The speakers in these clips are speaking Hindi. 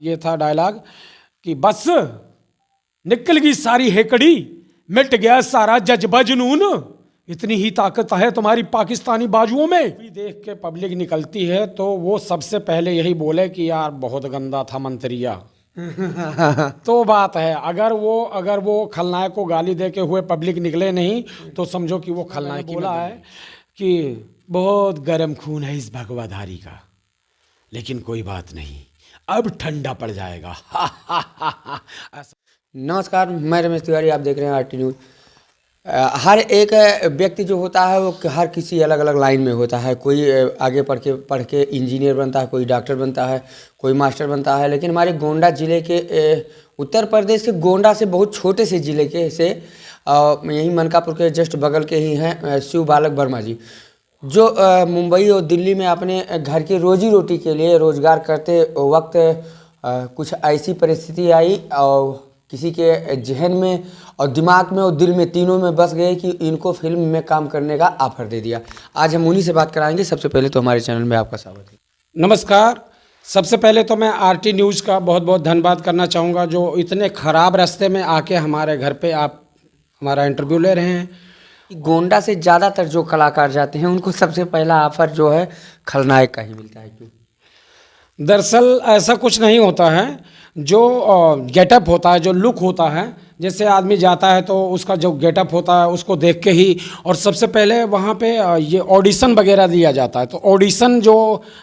ये था डायलॉग कि बस निकल गई सारी हेकड़ी, मिट गया सारा जज्बा जुनून, इतनी ही ताकत है तुम्हारी पाकिस्तानी बाजुओं में। भी देख के पब्लिक निकलती है तो वो सबसे पहले यही बोले कि यार बहुत गंदा था मंत्रिया। तो बात है, अगर वो खलनायक को गाली दे के हुए पब्लिक निकले नहीं तो समझो कि वो खलनायक बोला है कि बहुत गर्म खून है इस भगवाधारी का, लेकिन कोई बात नहीं, अब ठंडा पड़ जाएगा। नमस्कार, मैं रमेश तिवारी, आप देख रहे हैं आरटी न्यूज़। हर एक व्यक्ति जो होता है वो हर किसी अलग अलग लाइन में होता है। कोई आगे पढ़ के इंजीनियर बनता है, कोई डॉक्टर बनता है, कोई मास्टर बनता है। लेकिन हमारे गोंडा ज़िले के उत्तर प्रदेश के गोंडा से बहुत छोटे से ज़िले के से यहीं मनकापुर के जस्ट बगल के ही हैं शिव बालक वर्मा जी, जो मुंबई और दिल्ली में अपने घर की रोजी रोटी के लिए रोज़गार करते वक्त कुछ ऐसी परिस्थिति आई और किसी के जहन में और दिमाग में और दिल में तीनों में बस गए कि इनको फिल्म में काम करने का ऑफर दे दिया। आज हम उन्हीं से बात कराएंगे। सबसे पहले तो हमारे चैनल में आपका स्वागत है। नमस्कार। सबसे पहले तो मैं आरटी न्यूज़ का बहुत बहुत धन्यवाद करना चाहूँगा, जो इतने ख़राब रास्ते में आके हमारे घर पे आप हमारा इंटरव्यू ले रहे हैं। गोंडा से ज़्यादातर जो कलाकार जाते हैं उनको सबसे पहला ऑफर जो है खलनायक का ही मिलता है। क्यों? दरअसल ऐसा कुछ नहीं होता है। जो गेटअप होता है, जो लुक होता है, जैसे आदमी जाता है तो उसका जो गेटअप होता है उसको देख के ही, और सबसे पहले वहाँ पे ये ऑडिशन वगैरह दिया जाता है। तो ऑडिशन जो,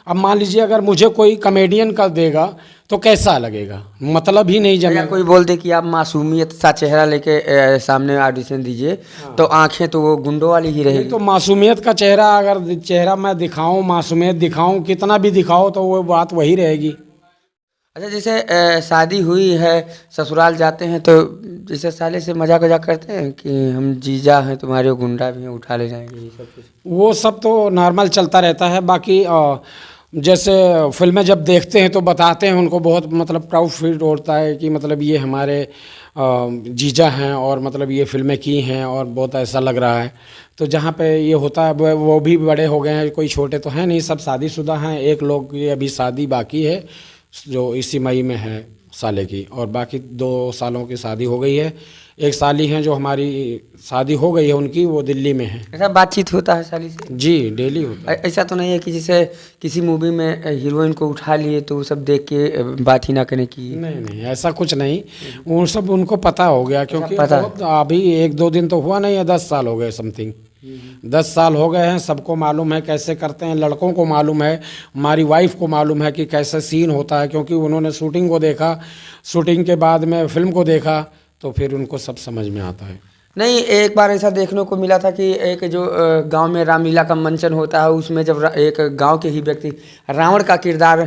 अब मान लीजिए अगर मुझे कोई कॉमेडियन कर देगा तो कैसा लगेगा, मतलब ही नहीं जमेगा। कोई बोल दे कि आप मासूमियत सा चेहरा लेके सामने ऑडिशन दीजिए, तो आंखें तो वो गुंडों वाली ही रहेगी। तो मासूमियत का चेहरा, अगर चेहरा मैं दिखाऊं, मासूमियत दिखाऊं, कितना भी दिखाओ तो वो बात वही रहेगी। अच्छा, जैसे शादी हुई है, ससुराल जाते हैं तो जैसे साले से मजाक करते हैं कि हम जीजा हैं तुम्हारे, गुंडा भी हैं, उठा ले जाएंगे, ये सब कुछ? वो सब तो नॉर्मल चलता रहता है। बाकी जैसे फिल्में जब देखते हैं तो बताते हैं, उनको बहुत मतलब प्राउड फील होता है कि मतलब ये हमारे जीजा हैं और मतलब ये फिल्में की हैं और बहुत ऐसा लग रहा है। तो जहाँ पे ये होता है वो भी बड़े हो गए हैं, कोई छोटे तो हैं नहीं, सब शादीशुदा हैं। एक लोग की अभी शादी बाकी है जो इसी मई में है साले की, और बाकी 2 सालों की शादी हो गई है। एक साली हैं जो हमारी शादी हो गई है उनकी, वो दिल्ली में है। ऐसा बातचीत होता है साली से? जी, डेली होता है। ऐसा तो नहीं है कि जैसे किसी मूवी में हीरोइन को उठा लिए तो सब देख के बात ही ना करने की? नहीं, ऐसा कुछ नहीं। वो सब उनको पता हो गया, क्योंकि अभी 1-2 दिन तो हुआ नहीं है, 10 साल हो गए समथिंग। 10 साल हो गए हैं। सबको मालूम है कैसे करते हैं, लड़कों को मालूम है, हमारी वाइफ को मालूम है कि कैसे सीन होता है, क्योंकि उन्होंने शूटिंग को देखा, शूटिंग के बाद में फिल्म को देखा, तो फिर उनको सब समझ में आता है। नहीं, एक बार ऐसा देखने को मिला था कि एक जो गांव में रामलीला का मंचन होता है, उसमें जब एक गांव के ही व्यक्ति रावण का किरदार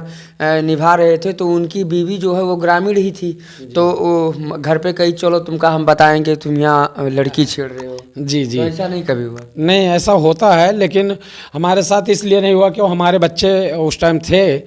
निभा रहे थे तो उनकी बीवी जो है वो ग्रामीण ही थी। तो घर पे कही चलो तुमका हम बताएंगे, तुम यहाँ लड़की छेड़ रहे हो। जी। तो ऐसा नहीं कभी हुआ? नहीं, ऐसा होता है, लेकिन हमारे साथ इसलिए नहीं हुआ कि हमारे बच्चे उस टाइम थे,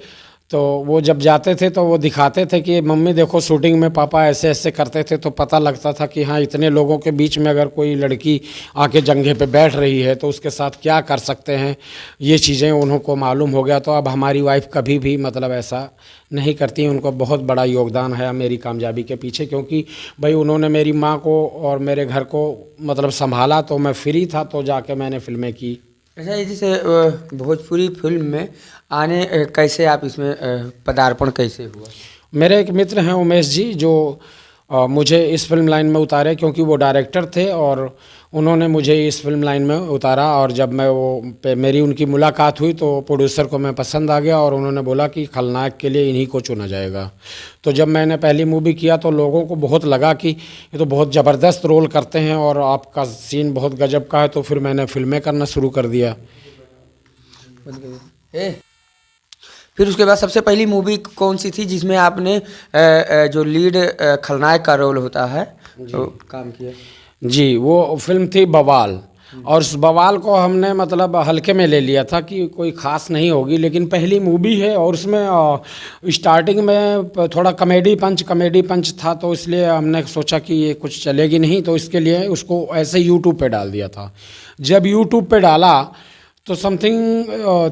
तो वो जब जाते थे तो वो दिखाते थे कि मम्मी देखो शूटिंग में पापा ऐसे ऐसे करते थे। तो पता लगता था कि हाँ, इतने लोगों के बीच में अगर कोई लड़की आके जंघे पे बैठ रही है तो उसके साथ क्या कर सकते हैं, ये चीज़ें उनको मालूम हो गया। तो अब हमारी वाइफ कभी भी मतलब ऐसा नहीं करती। उनको बहुत बड़ा योगदान है मेरी कामयाबी के पीछे, क्योंकि भाई उन्होंने मेरी माँ को और मेरे घर को मतलब संभाला। तो मैं फ्री था तो जाके मैंने फिल्में की। अच्छा, जैसे भोजपुरी फिल्म में आने कैसे आप इसमें पदार्पण कैसे हुआ? मेरे एक मित्र हैं उमेश जी, जो मुझे इस फिल्म लाइन में उतारे, क्योंकि वो डायरेक्टर थे और उन्होंने मुझे इस फिल्म लाइन में उतारा। और जब मैं मेरी उनकी मुलाकात हुई तो प्रोड्यूसर को मैं पसंद आ गया और उन्होंने बोला कि खलनायक के लिए इन्हीं को चुना जाएगा। तो जब मैंने पहली मूवी किया तो लोगों को बहुत लगा कि ये तो बहुत ज़बरदस्त रोल करते हैं और आपका सीन बहुत गजब का है। तो फिर मैंने फिल्में करना शुरू कर दिया। फिर उसके बाद सबसे पहली मूवी कौन सी थी जिसमें आपने जो लीड खलनायक का रोल होता है तो काम किया? जी, वो फिल्म थी बवाल। और उस बवाल को हमने मतलब हल्के में ले लिया था कि कोई ख़ास नहीं होगी, लेकिन पहली मूवी है और उसमें स्टार्टिंग में थोड़ा कॉमेडी पंच था। तो इसलिए हमने सोचा कि ये कुछ चलेगी नहीं, तो इसके लिए उसको ऐसे यूट्यूब पे डाल दिया था। जब यूट्यूब पे डाला तो समथिंग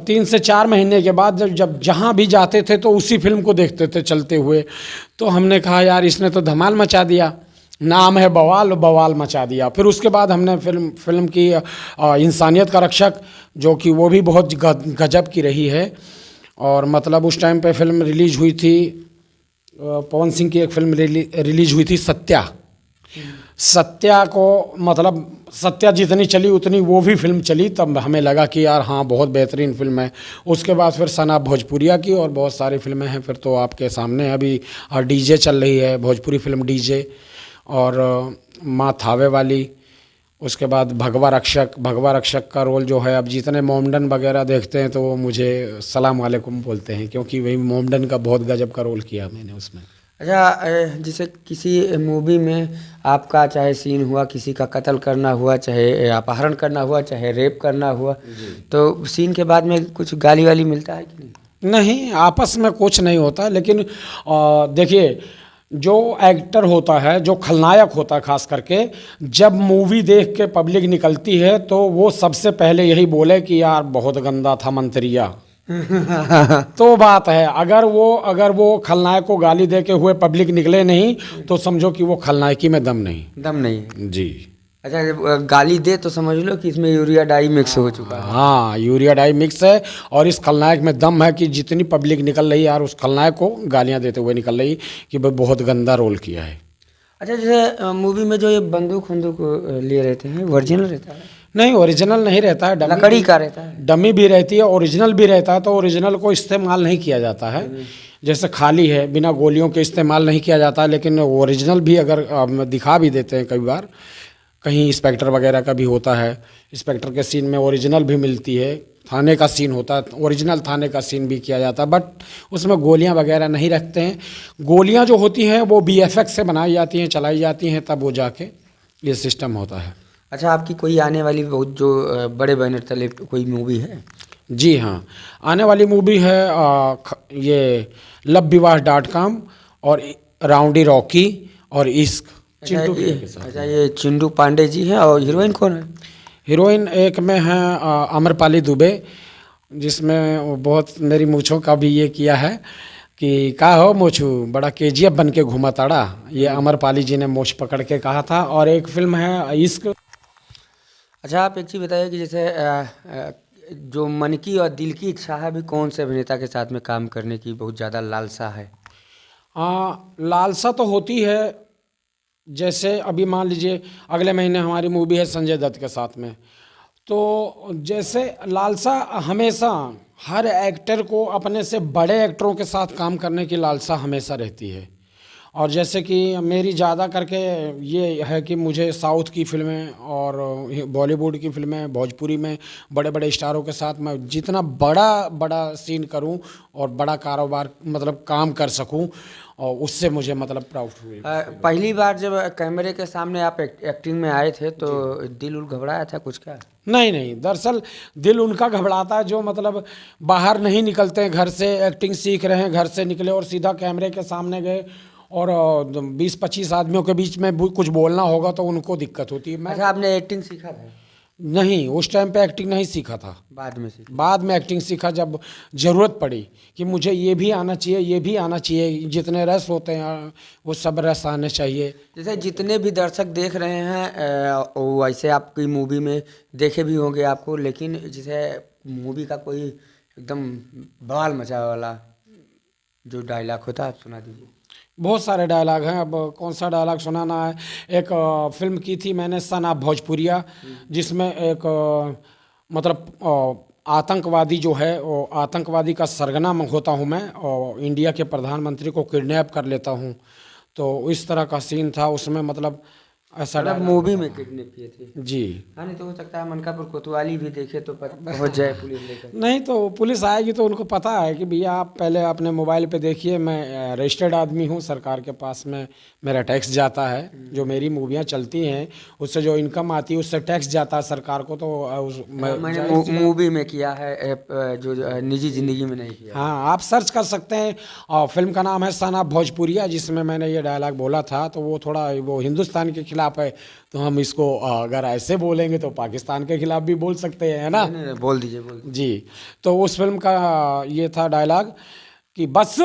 3 से 4 महीने के बाद जब जहाँ भी जाते थे तो उसी फिल्म को देखते थे चलते हुए। तो हमने कहा यार इसने तो धमाल मचा दिया, नाम है बवाल, बवाल मचा दिया। फिर उसके बाद हमने फिल्म की इंसानियत का रक्षक, जो कि वो भी बहुत गजब की रही है। और मतलब उस टाइम पे फिल्म रिलीज हुई थी, पवन सिंह की एक फिल्म रिलीज हुई थी सत्या। सत्या को मतलब सत्या जितनी चली उतनी वो भी फिल्म चली, तब हमें लगा कि यार हाँ बहुत बेहतरीन फिल्म है। उसके बाद फिर सना भोजपुरिया की और बहुत सारी फिल्में हैं। फिर तो आपके सामने अभी डीजे चल रही है, भोजपुरी फिल्म डीजे, और माँ थावे वाली। उसके बाद भगवा रक्षक का रोल जो है, अब जितने मोमडन वगैरह देखते हैं तो वो मुझे सलाम वालेकुम बोलते हैं, क्योंकि वही मोमडन का बहुत गजब का रोल किया मैंने उसमें। अच्छा, जैसे किसी मूवी में आपका चाहे सीन हुआ, किसी का कत्ल करना हुआ, चाहे अपहरण करना हुआ, चाहे रेप करना हुआ, तो सीन के बाद में कुछ गाली वाली मिलता है कि नहीं? नहीं, आपस में कुछ नहीं होता, लेकिन देखिए जो एक्टर होता है, जो खलनायक होता है खास करके, जब मूवी देख के पब्लिक निकलती है तो वो सबसे पहले यही बोले कि यार बहुत गंदा था मंत्रिया। तो बात है, अगर वो खलनायक को गाली दे के हुए पब्लिक निकले नहीं तो समझो कि वो खलनायकी में दम नहीं है जी। अच्छा, जब गाली दे तो समझ लो कि इसमें यूरिया डाई मिक्स हो चुका है। हाँ, यूरिया डाई मिक्स है, और इस खलनायक में दम है कि जितनी पब्लिक निकल रही है यार उस खलनायक को गालियां देते हुए निकल रही कि भाई बहुत गंदा रोल किया है। अच्छा, जैसे मूवी में जो ये बंदूक लिए रहते हैं, ओरिजिनल रहता है? नहीं, ओरिजिनल नहीं रहता है, लकड़ी का रहता है। डमी भी रहती है, ओरिजिनल भी रहता है। तो ओरिजिनल को इस्तेमाल नहीं किया जाता है, जैसे खाली है बिना गोलियों के इस्तेमाल नहीं किया जाता है। लेकिन ओरिजिनल भी अगर दिखा भी देते हैं, कई बार कहीं इंस्पेक्टर वगैरह का भी होता है, इंस्पेक्टर के सीन में ओरिजिनल भी मिलती है, थाने का सीन होता है, ओरिजिनल थाने का सीन भी किया जाता है, बट उसमें गोलियां वगैरह नहीं रखते हैं। गोलियां जो होती हैं वो BFX से बनाई जाती हैं, चलाई जाती हैं, तब वो जाके ये सिस्टम होता है। अच्छा, आपकी कोई आने वाली बहुत जो बड़े बैनर तले कोई मूवी है? जी हाँ, आने वाली मूवी है ये lovvivaह.com और राउंडी रॉकी और इश्क, चिंटू के साथ। अच्छा, ये चिंटू पांडे जी हैं, और हीरोइन कौन है? हीरोइन एक में है आम्रपाली दुबे, जिसमें वो बहुत मेरी मूछों का भी ये किया है कि का हो मूछू बड़ा KGF बन के घूमा ताड़ा, ये आम्रपाली जी ने मूछ पकड़ के कहा था। और एक फिल्म है इश्क। अच्छा, आप एक चीज़ बताइए कि जैसे जो मन की और दिल की इच्छा है, अभी कौन से अभिनेता के साथ में काम करने की बहुत ज़्यादा लालसा है? लालसा तो होती है, जैसे अभी मान लीजिए अगले महीने हमारी मूवी है संजय दत्त के साथ में, तो जैसे लालसा हमेशा हर एक्टर को अपने से बड़े एक्टरों के साथ काम करने की लालसा हमेशा रहती है। और जैसे कि मेरी ज़्यादा करके ये है कि मुझे साउथ की फिल्में और बॉलीवुड की फिल्में, भोजपुरी में बड़े बड़े स्टारों के साथ मैं जितना बड़ा सीन करूं और बड़ा कारोबार मतलब काम कर सकूं, और उससे मुझे मतलब प्राउड हुई। पहली बार जब कैमरे के सामने आप एक्टिंग में आए थे तो दिल उल घबराया था कुछ क्या? नहीं, दरअसल दिल उनका घबराता है जो मतलब बाहर नहीं निकलते हैं घर से, एक्टिंग सीख रहे हैं, घर से निकले और सीधा कैमरे के सामने गए और 20-25 आदमियों के बीच में कुछ बोलना होगा तो उनको दिक्कत होती है। अच्छा, आपने एक्टिंग सीखा था? नहीं, उस टाइम पे एक्टिंग नहीं सीखा था, बाद में सीखा? बाद में एक्टिंग सीखा जब ज़रूरत पड़ी कि मुझे ये भी आना चाहिए, ये भी आना चाहिए, जितने रस होते हैं वो सब रस आने चाहिए। जैसे जितने भी दर्शक देख रहे हैं वैसे आपकी मूवी में देखे भी होंगे आपको, लेकिन जैसे मूवी का कोई एकदम बवाल मचा वाला जो डायलॉग होता है आप सुना दीजिए। बहुत सारे डायलॉग हैं, अब कौन सा डायलॉग सुनाना है। एक फिल्म की थी मैंने सना भोजपुरिया, जिसमें एक मतलब आतंकवादी जो है वो आतंकवादी का सरगना होता हूँ मैं, और इंडिया के प्रधानमंत्री को किडनैप कर लेता हूँ। तो इस तरह का सीन था उसमें, मतलब ऐसा मूवी में किडनैप किए थे जी। हाँ, नहीं तो हो सकता है मनकापुर कोतवाली भी देखे तो पहुंच जाए पुलिस लेकर। नहीं तो पुलिस आएगी तो उनको पता है कि भैया आप पहले अपने मोबाइल पे देखिए, मैं रजिस्टर्ड आदमी हूँ, सरकार के पास में मेरा टैक्स जाता है, जो मेरी मूवियाँ चलती हैं उससे जो इनकम आती है उससे टैक्स जाता है सरकार को। तो मैंने मूवी में किया है, जो निजी जिंदगी में नहीं किया। हाँ, आप सर्च कर सकते हैं, और फिल्म का नाम है सना भोजपुरिया, जिसमें मैंने ये डायलॉग बोला था। तो वो थोड़ा वो हिंदुस्तान के खिलाफ खिलाफ है, तो हम इसको अगर ऐसे बोलेंगे तो पाकिस्तान के खिलाफ भी बोल सकते हैं, है ना। नहीं, बोल दीजिए, बोल दीजिए। जी, तो उस फिल्म का ये था डायलॉग कि बस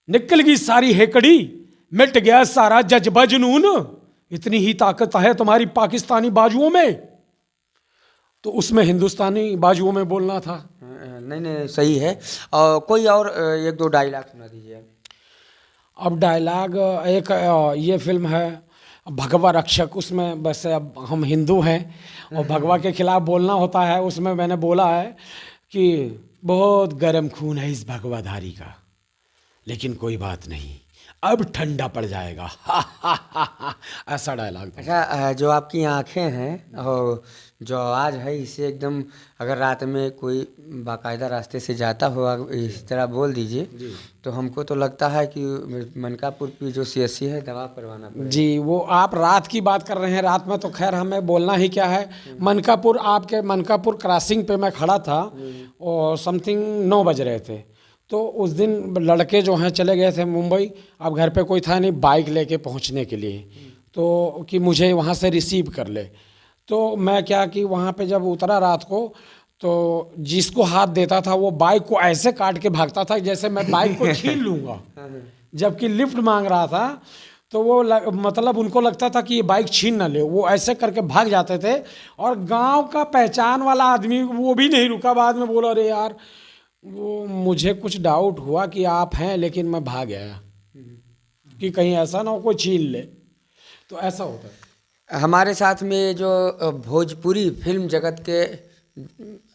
निकल गई सारी हेकड़ी, मिट गया सारा जज्बा जुनून, इतनी ही ताकत है तुम्हारी पाकिस्तानी बाजुओं में। तो उसमें हिंदुस्तानी बाजुओं में बोलना था। नहीं नहीं, सही है। और कोई और एक दो डायलॉग सुना दीजिए आप। अब डायलॉग एक ये फिल्म है भगवा रक्षक, उसमें वैसे अब हम हिंदू हैं और भगवा के खिलाफ बोलना होता है। उसमें मैंने बोला है कि बहुत गर्म खून है इस भगवाधारी का, लेकिन कोई बात नहीं, अब ठंडा पड़ जाएगा। ऐसा डायलॉग। अच्छा, जो आपकी आंखें हैं और जो आवाज़ है, इसे एकदम अगर रात में कोई बाकायदा रास्ते से जाता हुआ इस तरह बोल दीजिए, तो हमको तो लगता है कि मनकापुर की जो सीएससी है दवा करवाना पड़ेगा। जी, वो आप रात की बात कर रहे हैं, रात में तो खैर हमें बोलना ही क्या है। मनकापुर, आपके मनकापुर क्रॉसिंग पे मैं खड़ा था और समथिंग 9 बज रहे थे। तो उस दिन लड़के जो हैं चले गए थे मुंबई, अब घर पे कोई था नहीं बाइक लेके पहुंचने के लिए, तो कि मुझे वहाँ से रिसीव कर ले। तो मैं क्या कि वहाँ पे जब उतरा रात को, तो जिसको हाथ देता था वो बाइक को ऐसे काट के भागता था जैसे मैं बाइक को छीन लूँगा। जबकि लिफ्ट मांग रहा था, तो वो मतलब उनको लगता था कि ये बाइक छीन ना ले, वो ऐसे करके भाग जाते थे। और गांव का पहचान वाला आदमी वो भी नहीं रुका, बाद में बोला अरे यार वो मुझे कुछ डाउट हुआ कि आप हैं, लेकिन मैं भाग गया कि कहीं ऐसा ना हो कोई छीन ले। तो ऐसा होता है। हमारे साथ में जो भोजपुरी फिल्म जगत के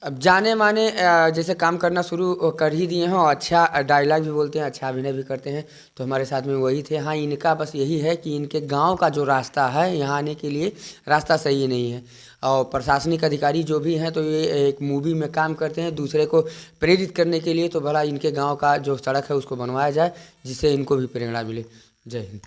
अब जाने माने जैसे काम करना शुरू कर ही दिए हैं और अच्छा डायलॉग भी बोलते हैं, अच्छा अभिनय भी करते हैं, तो हमारे साथ में वही थे। हाँ, इनका बस यही है कि इनके गांव का जो रास्ता है यहाँ आने के लिए, रास्ता सही नहीं है। और प्रशासनिक अधिकारी जो भी हैं, तो ये एक मूवी में काम करते हैं दूसरे को प्रेरित करने के लिए, तो भला इनके गाँव का जो सड़क है उसको बनवाया जाए, जिससे इनको भी प्रेरणा मिले। जय हिंद।